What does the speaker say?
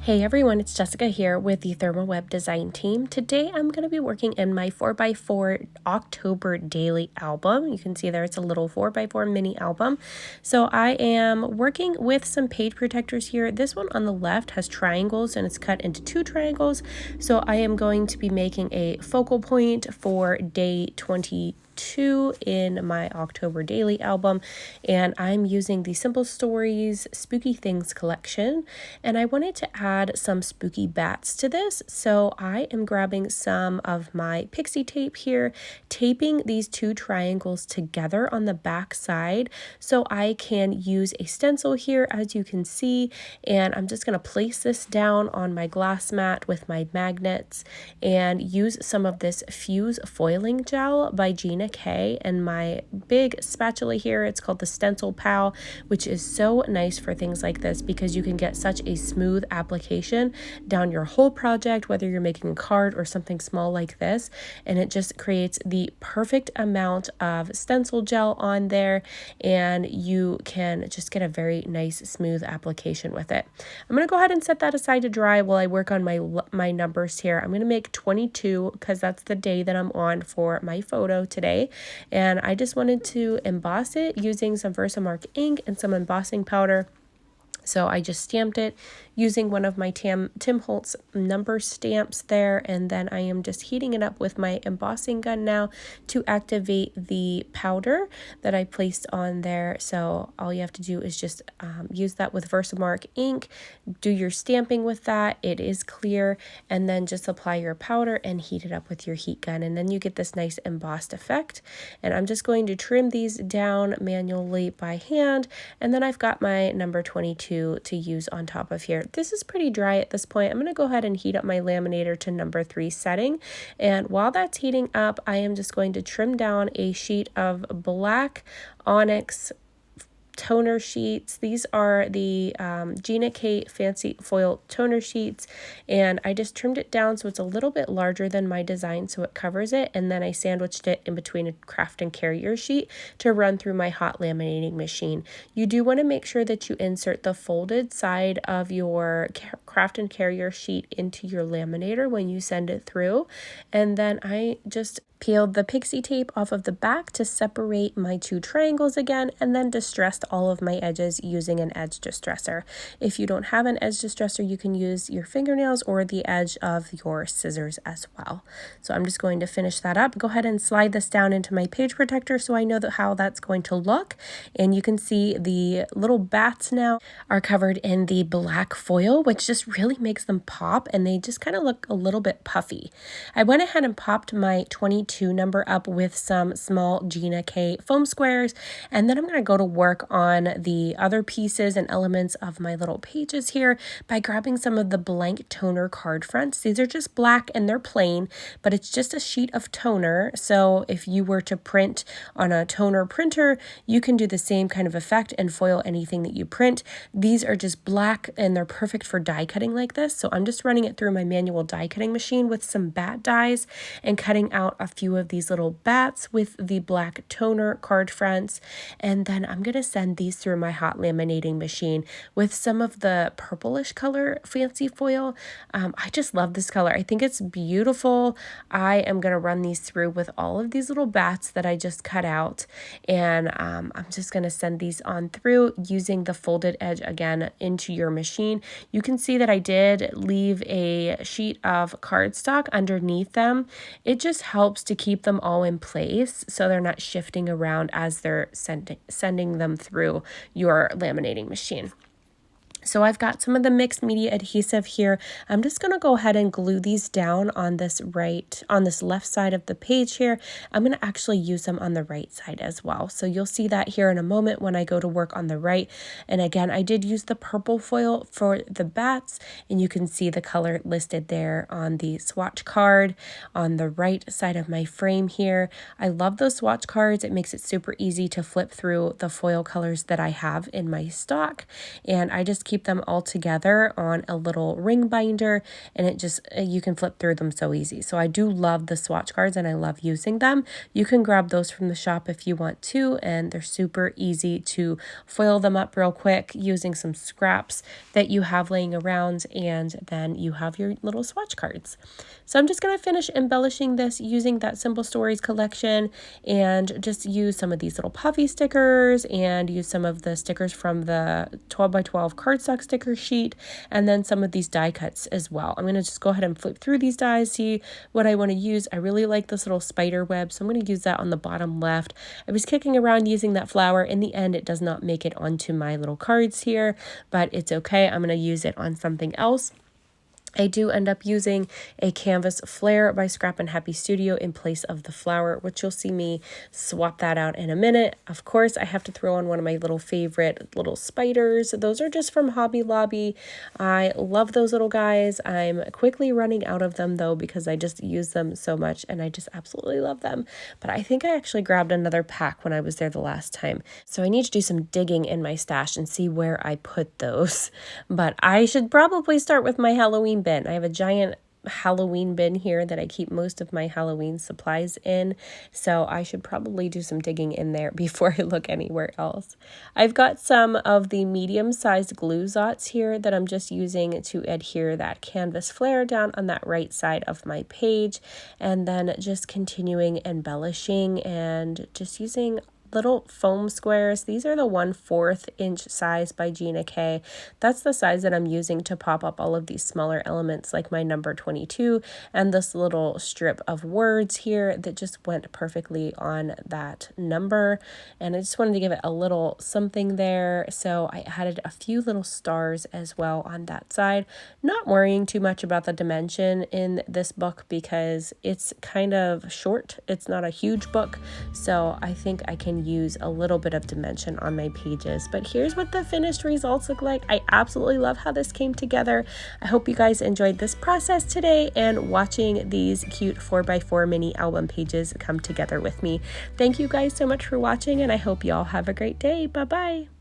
Hey everyone, it's Jessica here with the Thermoweb design team. Today I'm going to be working in my 4x4 October daily album. You can see there it's a little 4x4 mini album. So I am working with some page protectors here. This one on the left has triangles and it's cut into 2 triangles. So I am going to be making a focal point for day 22 in my October daily album, and I'm using the Simple Stories Spooky Things collection, and I wanted to add some spooky bats to this, so I am grabbing some of my pixie tape here, taping these 2 triangles together on the back side so I can use a stencil here, as you can see, and I'm just going to place this down on my glass mat with my magnets and use some of this fuse foiling gel by Gina K and my big spatula here. It's called the Stencil Pal, which is so nice for things like this because you can get such a smooth application down your whole project, whether you're making a card or something small like this, and it just creates the perfect amount of stencil gel on there, and you can just get a very nice smooth application with it. I'm going to go ahead and set that aside to dry while I work on my numbers here. I'm going to make 22 because that's the day that I'm on for my photo today. And I just wanted to emboss it using some Versamark ink and some embossing powder. So I just stamped it using one of my Tim Holtz number stamps there, and then I am just heating it up with my embossing gun now to activate the powder that I placed on there. So all you have to do is just use that with Versamark ink, do your stamping with that, it is clear, and then just apply your powder and heat it up with your heat gun, and then you get this nice embossed effect. And I'm just going to trim these down manually by hand, and then I've got my number 22 to use on top of here. This is pretty dry at this point. I'm going to go ahead and heat up my laminator to number 3 setting, and while that's heating up, I am just going to trim down a sheet of black onyx toner sheets. These are the Gina K Fancy Foil toner sheets, and I just trimmed it down so it's a little bit larger than my design so it covers it, and then I sandwiched it in between a craft and carrier sheet to run through my hot laminating machine. You do want to make sure that you insert the folded side of your craft and carrier sheet into your laminator when you send it through, and then I just peeled the pixie tape off of the back to separate my 2 triangles again, and then distressed all of my edges using an edge distresser. If you don't have an edge distresser, you can use your fingernails or the edge of your scissors as well. So I'm just going to finish that up. Go ahead and slide this down into my page protector so I know how that's going to look. And you can see the little bats now are covered in the black foil, which just really makes them pop, and they just kind of look a little bit puffy. I went ahead and popped my 22 number up with some small Gina K foam squares, and then I'm going to go to work on the other pieces and elements of my little pages here by grabbing some of the blank toner card fronts. These are just black and they're plain, but it's just a sheet of toner. So if you were to print on a toner printer, you can do the same kind of effect and foil anything that you print. These are just black and they're perfect for die cutting like this. So I'm just running it through my manual die cutting machine with some bat dies and cutting out a few of these little bats with the black toner card fronts, and then I'm going to send these through my hot laminating machine with some of the purplish color fancy foil. I just love this color. I think it's beautiful. I am going to run these through with all of these little bats that I just cut out, and I'm just going to send these on through using the folded edge again into your machine. You can see that I did leave a sheet of cardstock underneath them. It just helps to keep them all in place so they're not shifting around as they're sending them through your laminating machine. So I've got some of the mixed media adhesive here. I'm just going to go ahead and glue these down on this left side of the page here. I'm going to actually use them on the right side as well. So you'll see that here in a moment when I go to work on the right. And again, I did use the purple foil for the bats, and you can see the color listed there on the swatch card on the right side of my frame here. I love those swatch cards. It makes it super easy to flip through the foil colors that I have in my stock. And I just keep them all together on a little ring binder, and it just, you can flip through them so easy. So I do love the swatch cards and I love using them. You can grab those from the shop if you want to, and they're super easy to foil them up real quick using some scraps that you have laying around, and then you have your little swatch cards. So I'm just going to finish embellishing this using that Simple Stories collection, and just use some of these little puffy stickers and use some of the stickers from the 12 by 12 cardstock sticker sheet, and then some of these die cuts as well. I'm going to just go ahead and flip through these dies, see what I want to use. I really like this little spider web, so I'm going to use that on the bottom left. I was kicking around using that flower. In the end, it does not make it onto my little cards here, but it's okay. I'm going to use it on something else. I do end up using a canvas flair by Scrappin Happy Studio in place of the flower, which you'll see me swap that out in a minute. Of course, I have to throw on one of my little favorite little spiders. Those are just from Hobby Lobby. I love those little guys. I'm quickly running out of them though, because I just use them so much and I just absolutely love them. But I think I actually grabbed another pack when I was there the last time. So I need to do some digging in my stash and see where I put those. But I should probably start with my Halloween bin. I have a giant Halloween bin here that I keep most of my Halloween supplies in, so I should probably do some digging in there before I look anywhere else. I've got some of the medium-sized glue dots here that I'm just using to adhere that canvas flare down on that right side of my page, and then just continuing embellishing and just using little foam squares. These are the 1/4 inch size by Gina K. That's the size that I'm using to pop up all of these smaller elements like my number 22 and this little strip of words here that just went perfectly on that number. And I just wanted to give it a little something there. So I added a few little stars as well on that side. Not worrying too much about the dimension in this book because it's kind of short. It's not a huge book. So I think I can use a little bit of dimension on my pages, but here's what the finished results look like. I absolutely love how this came together. I hope you guys enjoyed this process today and watching these cute 4x4 mini album pages come together with me. Thank you guys so much for watching, and I hope you all have a great day. Bye bye.